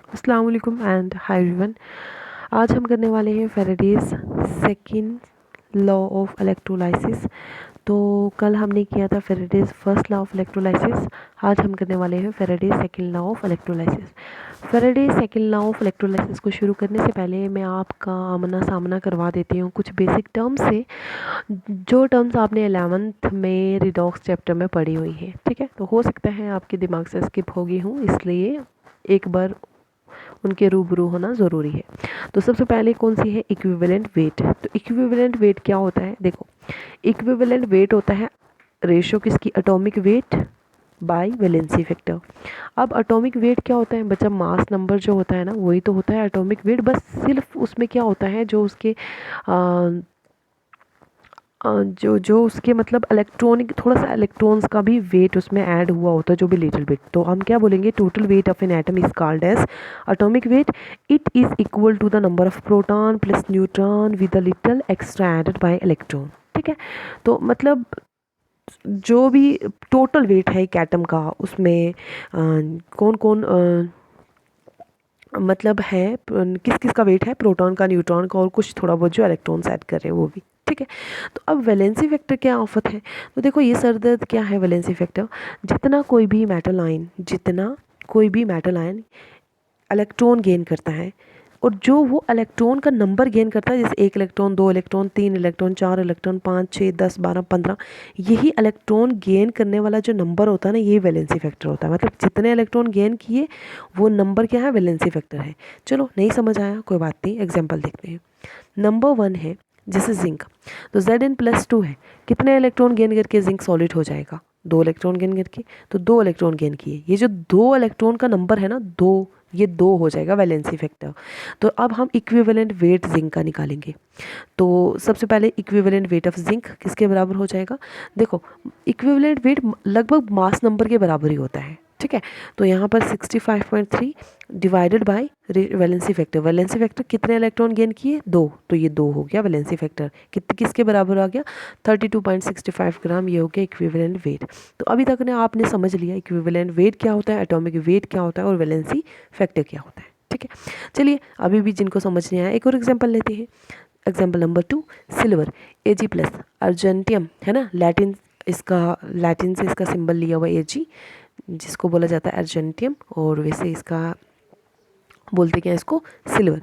अस्सलाम वालेकुम and hi everyone. आज हम करने वाले हैं Faraday's second law of electrolysis. तो कल हमने किया था Faraday's first law of electrolysis. आज हम करने वाले हैं Faraday's second law of electrolysis. Faraday's second law of electrolysis को शुरू करने से पहले मैं आपका आमना सामना करवा देती हूँ कुछ बेसिक टर्म्स से, जो टर्म्स आपने 11th में रिडॉक्स चैप्टर में पढ़ी हुई है। ठीक है, तो हो सकता है आपके दिमाग से स्किप हो गई हूँ, इसलिए एक बार उनके रूबरू होना ज़रूरी है। तो सबसे पहले कौन सी है? Equivalent weight. तो इक्विवेलेंट वेट क्या होता है? देखो, इक्विवेलेंट वेट होता है रेशो किसकी? Atomic weight by valency factor. अब एटॉमिक वेट क्या होता है बच्चा? मास नंबर जो होता है ना, वही तो होता है एटॉमिक वेट। बस सिर्फ उसमें क्या होता है, जो उसके जो जो उसके मतलब इलेक्ट्रॉनिक थोड़ा सा इलेक्ट्रॉन्स का भी वेट उसमें ऐड हुआ होता है, जो भी लिटिल बिट। तो हम क्या बोलेंगे? Total weight of an atom is called as atomic weight. It is equal to the number of proton plus neutron with a little extra added by electron. ठीक है, तो मतलब जो भी टोटल वेट है एक एटम का, उसमें कौन कौन मतलब है, किस किस का वेट है? प्रोटॉन का, न्यूट्रॉन का, और कुछ थोड़ा बहुत जो इलेक्ट्रॉन्स ऐड कर रहे हैं वो भी। ठीक है, तो अब वैलेंसी फैक्टर क्या आफत है? तो देखो, ये सर दर्द क्या है वैलेंसी फैक्टर? जितना कोई भी मेटल आयन, जितना कोई भी मेटल आयन इलेक्ट्रॉन गेन करता है, और जो वो इलेक्ट्रॉन का नंबर गेन करता है, जैसे 1 इलेक्ट्रॉन, 2 इलेक्ट्रॉन, 3 इलेक्ट्रॉन, 4 इलेक्ट्रॉन, 5 6 10 12 15, यही इलेक्ट्रॉन गेन करने वाला जो नंबर होता है ना, ये वैलेंसी फैक्टर होता है। मतलब जितने इलेक्ट्रॉन गेन किए वो नंबर क्या है? वैलेंसी फैक्टर है। चलो, नहीं समझ आया कोई बात नहीं, एग्जाम्पल देखते हैं। नंबर 1 है जैसे जिंक। तो Zn+2 है, कितने इलेक्ट्रॉन गेन करके जिंक सॉलिड हो जाएगा? 2 इलेक्ट्रॉन गेन करके। तो 2 इलेक्ट्रॉन गेन किए, ये जो 2 इलेक्ट्रॉन का नंबर है ना, 2, ये 2 हो जाएगा वैलेंसी फैक्टर। तो अब हम इक्विवेलेंट वेट जिंक का निकालेंगे। तो सबसे पहले इक्विवेलेंट वेट ऑफ जिंक किसके बराबर हो जाएगा? देखो, इक्विवेलेंट वेट लगभग मास नंबर के बराबर ही होता है। ठीक है, तो यहाँ पर 65.3 divided by valency factor. Valency factor कितने इलेक्ट्रॉन गेन किए? 2, तो ये 2 हो गया वैलेंसी फैक्टर। किसके बराबर आ गया? 32.65 ग्राम। ये हो गया इक्विवेलेंट वेट। तो अभी तक ने आपने समझ लिया इक्विवेलेंट वेट क्या होता है, एटॉमिक वेट क्या होता है, और वैलेंसी फैक्टर क्या होता है। ठीक है, चलिए अभी भी जिनको समझ नहीं आया, एक और एग्जाम्पल लेते हैं। एग्जाम्पल नंबर 2, सिल्वर Ag+, अर्जेंटियम है ना, लैटिन से इसका सिंबल लिया हुआ Ag, जिसको बोला जाता है अर्जेंटियम, और वैसे इसका बोलते क्या है इसको? सिल्वर।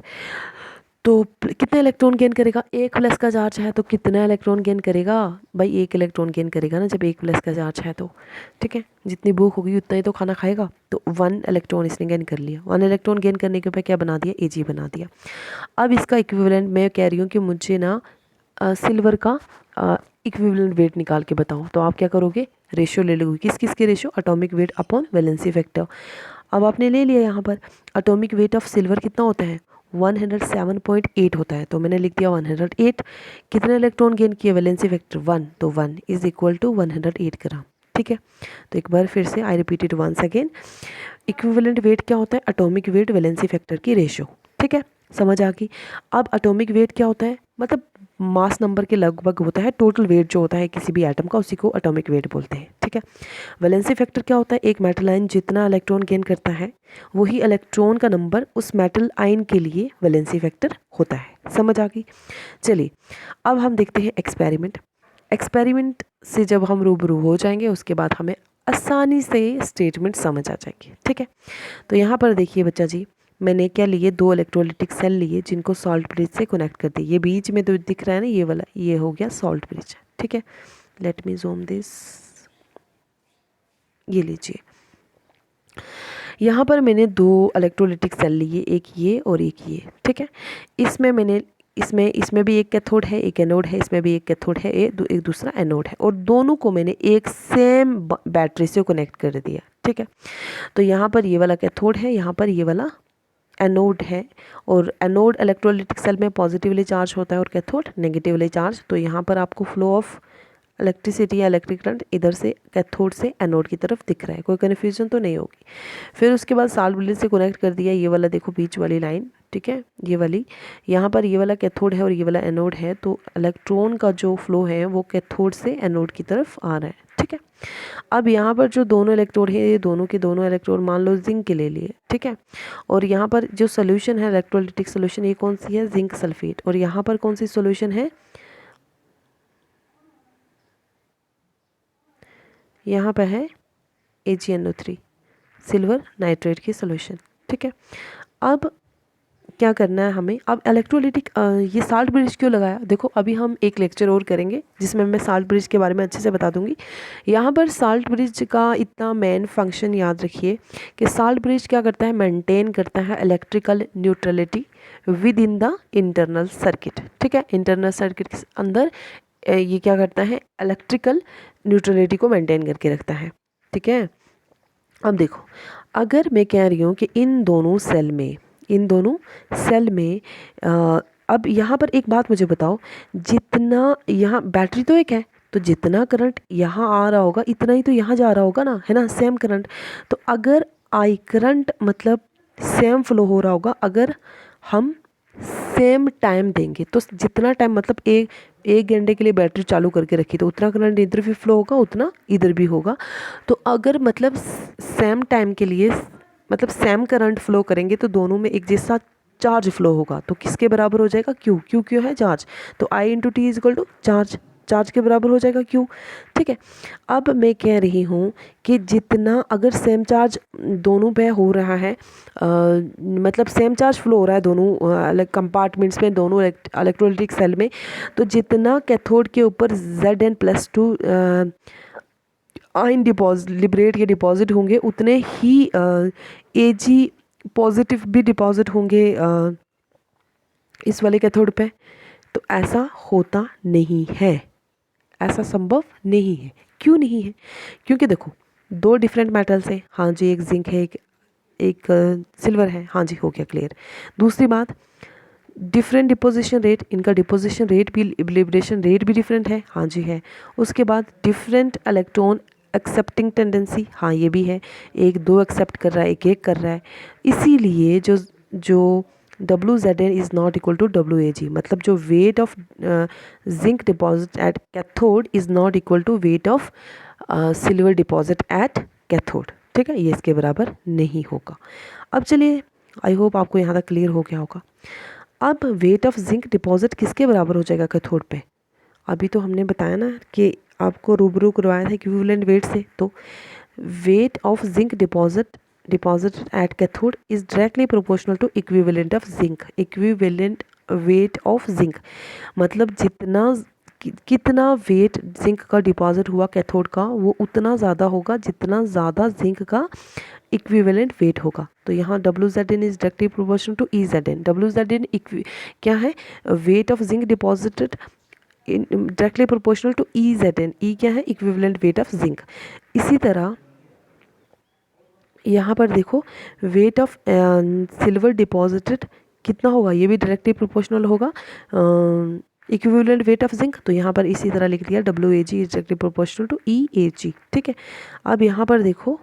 तो कितने इलेक्ट्रॉन गेन करेगा? 1 प्लस का चार्ज है तो कितना इलेक्ट्रॉन गेन करेगा भाई? 1 इलेक्ट्रॉन गेन करेगा ना, जब 1 प्लस का चार्ज है तो। ठीक है, जितनी भूख होगी उतना ही तो खाना खाएगा। तो 1 इलेक्ट्रॉन इसने गेन कर लिया। 1 इलेक्ट्रॉन गेन करने के बाद क्या बना दिया? Ag बना दिया। अब इसका इक्विवेलेंट मैं कह रही हूँ कि मुझे ना सिल्वर का इक्विवेलेंट वेट निकाल के बताओ। तो आप क्या करोगे? रेशियो ले लोगे। किस किस के ratio? Atomic weight upon valency factor. अब आपने ले लिया यहाँ पर एटॉमिक वेट ऑफ सिल्वर कितना होता है? 107.8 होता है, तो मैंने लिख दिया 108। कितने इलेक्ट्रॉन गेन किए? वैलेंसी फैक्टर 1, तो 1 इज इक्वल टू 108 ग्राम। ठीक है, तो एक बार फिर से I repeat it once again. Equivalent weight क्या होता है? एटॉमिक वेट वैलेंसी फैक्टर की रेशियो। ठीक है, समझ आ गई। अब एटॉमिक वेट क्या होता है? मतलब मास नंबर के लगभग होता है। टोटल वेट जो होता है किसी भी एटम का, उसी को एटॉमिक वेट बोलते हैं। ठीक है, वैलेंसी फैक्टर क्या होता है? एक मेटल आयन जितना इलेक्ट्रॉन गेन करता है, वही इलेक्ट्रॉन का नंबर उस मेटल आयन के लिए वैलेंसी फैक्टर होता है। समझ आ गई? चलिए अब हम देखते हैं एक्सपेरिमेंट। एक्सपेरिमेंट से जब हम रूबरू हो जाएंगे, उसके बाद हमें आसानी से स्टेटमेंट समझ आ जाएगी। ठीक है, तो यहाँ पर देखिए बच्चा जी, मैंने क्या लिए? 2 इलेक्ट्रोलिटिक सेल लिए, जिनको सॉल्ट ब्रिज से कनेक्ट कर दिए। ये बीच में तो दिख रहा है ना, ये वाला, ये हो गया सॉल्ट ब्रिज। ठीक है, लेट मी जूम दिस। ये लीजिए, यहाँ पर मैंने 2 इलेक्ट्रोलिटिक सेल लिए, एक ये और एक ये। ठीक है, इसमें भी एक कैथोड है, एक एनोड है। इसमें भी एक कैथोड है, एक दूसरा एनोड है, और दोनों को मैंने एक सेम बैटरी से कनेक्ट कर दिया। ठीक है, तो यहाँ पर ये वाला कैथोड है, यहाँ पर ये वाला एनोड है। और एनोड इलेक्ट्रोलिटिक सेल में पॉजिटिवली चार्ज होता है और कैथोड नेगेटिवली चार्ज। तो यहाँ पर आपको फ्लो ऑफ इलेक्ट्रिसिटी या इलेक्ट्रिक करंट इधर से कैथोड से एनोड की तरफ दिख रहा है, कोई कन्फ्यूजन तो नहीं होगी। फिर उसके बाद साल्ट ब्रिज से कनेक्ट कर दिया, ये वाला देखो बीच वाली लाइन, ठीक है, ये वाली, यहाँ पर ये वाला कैथोड है और ये वाला एनोड है, तो इलेक्ट्रॉन का जो फ्लो है वो कैथोड से एनोड की तरफ आ रहा है, ठीक है। अब यहाँ पर जो दोनों इलेक्ट्रोड है, ये दोनों के दोनों इलेक्ट्रोड मान लो जिंक के ले लिए, ठीक है। और यहाँ पर जो सोल्यूशन है इलेक्ट्रोलिटिक सोल्यूशन, ये कौन सी है, जिंक सल्फेट। और यहाँ पर कौन सी सोल्यूशन है, यहाँ पर है AgNO3 सिल्वर नाइट्रेट की सोल्यूशन, ठीक है। अब क्या करना है हमें, अब इलेक्ट्रोलिटिक ये साल्ट ब्रिज क्यों लगाया, देखो अभी हम एक लेक्चर और करेंगे जिसमें मैं साल्ट ब्रिज के बारे में अच्छे से बता दूंगी। यहाँ पर साल्ट ब्रिज का इतना मेन फंक्शन याद रखिए कि साल्ट ब्रिज क्या करता है, मेंटेन करता है electrical neutrality with in the internal circuit, ठीक है। इंटरनल सर्किट के अंदर ये क्या करता है, इलेक्ट्रिकल न्यूट्रलिटी को मेंटेन करके रखता है, ठीक है। अब देखो, अगर मैं कह रही हूँ कि इन दोनों सेल में अब यहाँ पर एक बात मुझे बताओ, जितना यहाँ बैटरी तो एक है, तो जितना करंट यहाँ आ रहा होगा इतना ही तो यहाँ जा रहा होगा ना, है ना, सेम करंट। तो अगर आई करंट मतलब सेम फ्लो हो रहा होगा, अगर हम सेम टाइम देंगे तो जितना टाइम मतलब एक घंटे के लिए बैटरी चालू करके रखी तो उतना करंट इधर भी फ्लो होगा, उतना इधर भी होगा। तो अगर मतलब सेम टाइम के लिए मतलब सेम करंट फ्लो करेंगे तो दोनों में एक जैसा चार्ज फ्लो होगा, तो किसके बराबर हो जाएगा, क्यू। क्यू क्यों है, चार्ज, तो I into T is equal to charge, charge के बराबर हो जाएगा क्यू, ठीक है। अब मैं कह रही हूँ कि जितना अगर सेम चार्ज दोनों पे हो रहा है, मतलब सेम चार्ज फ्लो हो रहा है दोनों कंपार्टमेंट्स में, दोनों इलेक्ट्रोलिटिक सेल में, तो जितना कैथोड के ऊपर Zn+2 आयन डिपॉजिट लिबरेट या डिपॉजिट होंगे, उतने ही Ag पॉजिटिव भी डिपॉजिट होंगे इस वाले कैथोड पे। तो ऐसा होता नहीं है, ऐसा संभव नहीं है। क्यों नहीं है, क्योंकि देखो दो डिफरेंट मेटल्स हैं, हाँ जी, एक जिंक है, एक सिल्वर है, हाँ जी, हो गया क्लियर। दूसरी बात, डिफरेंट डिपोजिशन रेट, इनका डिपोजिशन रेट भी लिबरेशन रेट भी डिफरेंट है, हाँ जी है। उसके बाद डिफरेंट इलेक्ट्रॉन एक्सेप्टिंग टेंडेंसी, हाँ ये भी है, एक दो एक्सेप्ट कर रहा है, एक कर रहा है। इसीलिए जो WZn is not equal to WAg, मतलब जो weight of zinc deposit at cathode is not equal to weight of silver deposit at cathode, ठीक है, ये इसके बराबर नहीं होगा। अब चलिए, आई होप आपको यहाँ तक क्लियर हो गया होगा। अब वेट ऑफ जिंक डिपॉजिट किसके बराबर हो जाएगा कैथोड पे, अभी तो हमने बताया ना कि आपको रूबरू करवाया था इक्विवेलेंट वेट से, तो weight of zinc deposit at cathode is directly proportional to equivalent of zinc, equivalent weight of zinc, मतलब कितना वेट जिंक का डिपॉजिट हुआ कैथोड का, वो उतना ज़्यादा होगा जितना ज़्यादा जिंक का इक्विवेलेंट वेट होगा। तो यहाँ WZn is directly proportional to EZn। WZn क्या है, weight of zinc deposited directly proportional to EZn। E क्या है, इक्विवेलेंट वेट ऑफ जिंक। इसी तरह यहाँ पर देखो वेट ऑफ सिल्वर डिपॉजिटेड कितना होगा, ये भी डायरेक्टली प्रोपोर्शनल होगा इक्विवेलेंट वेट ऑफ जिंक। तो यहाँ पर इसी तरह लिख दिया WAg is directly proportional to EAg, ठीक है। अब यहाँ पर देखो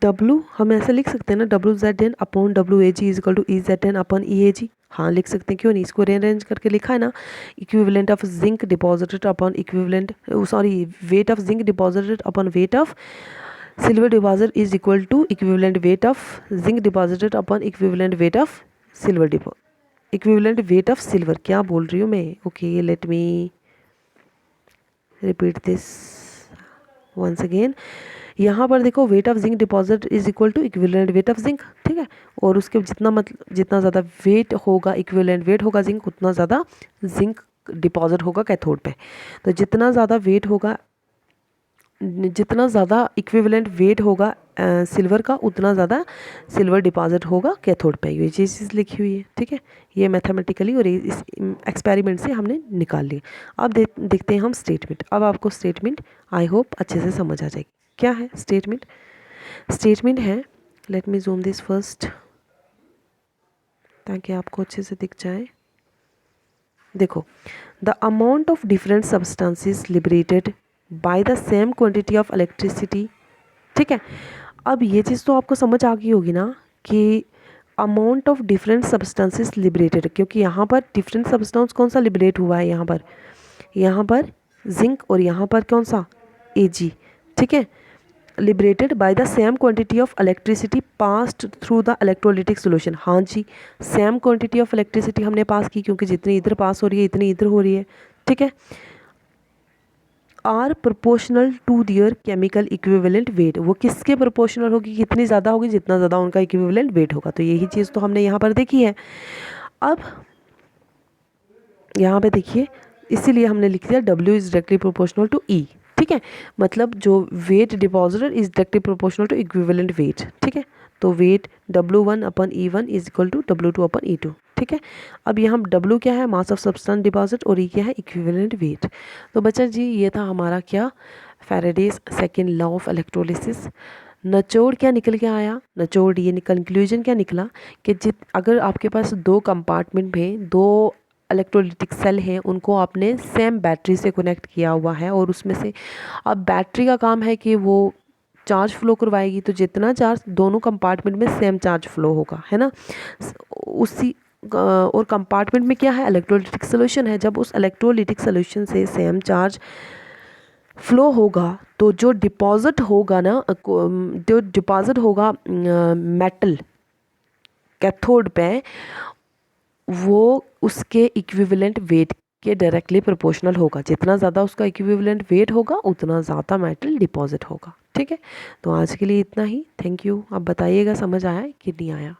W हम ऐसे लिख सकते हैं ना, WZn upon WAg is equal to EZn upon EAg, हाँ लिख सकते हैं, क्यों नहीं, इसको रेंज करके लिखा है ना, equivalent of zinc deposited upon equivalent sorry weight of zinc deposited upon weight of silver deposit is equal to equivalent weight of zinc deposited upon equivalent weight of silver equivalent weight of silver, क्या बोल रही हूँ मैं, okay let me repeat this once again. यहाँ पर देखो weight of zinc deposit is equal to equivalent weight of zinc, ठीक है, और उसके जितना ज़्यादा वेट होगा, इक्विवेलेंट वेट होगा जिंक, उतना ज़्यादा जिंक डिपॉजिट होगा कैथोड पे। तो जितना ज़्यादा वेट होगा, जितना ज़्यादा इक्विवेलेंट वेट होगा सिल्वर का, उतना ज़्यादा सिल्वर डिपॉजिट होगा कैथोड पे। ये चीज़ लिखी हुई है, ठीक है, ये मैथमेटिकली और इस एक्सपेरिमेंट से हमने निकाल लिया। अब देखते हैं हम स्टेटमेंट। अब आपको स्टेटमेंट आई होप अच्छे से समझ आ जाएगी। क्या है स्टेटमेंट, स्टेटमेंट है, let me zoom this first ताकि आपको अच्छे से दिख जाए। देखो, the amount of different substances liberated by the same quantity of electricity, ठीक है। अब ये चीज़ तो आपको समझ आ गई होगी ना कि amount of different substances liberated, क्योंकि यहाँ पर डिफरेंट सब्सटेंस कौन सा लिबरेट हुआ है, यहाँ पर जिंक और यहाँ पर कौन सा Ag, ठीक है। Liberated by the same quantity of electricity passed through the electrolytic solution. हाँ जी, सेम क्वांटिटी ऑफ इलेक्ट्रिसिटी हमने पास की, क्योंकि जितनी इधर पास हो रही है इतनी इधर हो रही है, ठीक है। Are proportional to their chemical equivalent weight, वो किसके प्रोपोर्शनल होगी, कितनी ज़्यादा होगी, जितना ज़्यादा उनका इक्विवेलेंट वेट होगा। तो यही चीज़ तो हमने यहाँ पर देखी है। अब यहाँ पे देखिए, इसीलिए हमने लिख दिया W is directly proportional to E, ठीक है। मतलब जो weight deposited is directly proportional to equivalent weight, ठीक है। तो weight W1 upon E1 is equal to W2 upon E2, ठीक है। अब यहाँ W क्या है, मास ऑफ सब्सटेंस डिपॉजिट, और E क्या है, इक्विवेलेंट वेट। तो बच्चा जी ये था हमारा क्या, Faraday's second law of electrolysis. निचोड़ क्या निकल के आया, निचोड़ ये कंक्लूजन क्या निकला कि अगर आपके पास दो कंपार्टमेंट में दो इलेक्ट्रोलिटिक सेल हैं, उनको आपने सेम बैटरी से कनेक्ट किया हुआ है, और उसमें से अब बैटरी का काम है कि वो चार्ज फ्लो करवाएगी, तो जितना चार्ज दोनों कंपार्टमेंट में सेम चार्ज फ्लो होगा, है ना। उसी और कंपार्टमेंट में क्या है, इलेक्ट्रोलिटिक सोल्यूशन है। जब उस इलेक्ट्रोलिटिक सोल्यूशन से सेम चार्ज फ्लो होगा, तो जो डिपॉजिट होगा ना, जो डिपॉजिट होगा मेटल कैथोड पे, वो उसके इक्विवेलेंट वेट के डायरेक्टली प्रोपोर्शनल होगा। जितना ज़्यादा उसका इक्विवेलेंट वेट होगा उतना ज़्यादा मेटल डिपॉजिट होगा, ठीक है। तो आज के लिए इतना ही, थैंक यू। आप बताइएगा समझ आया कि नहीं आया।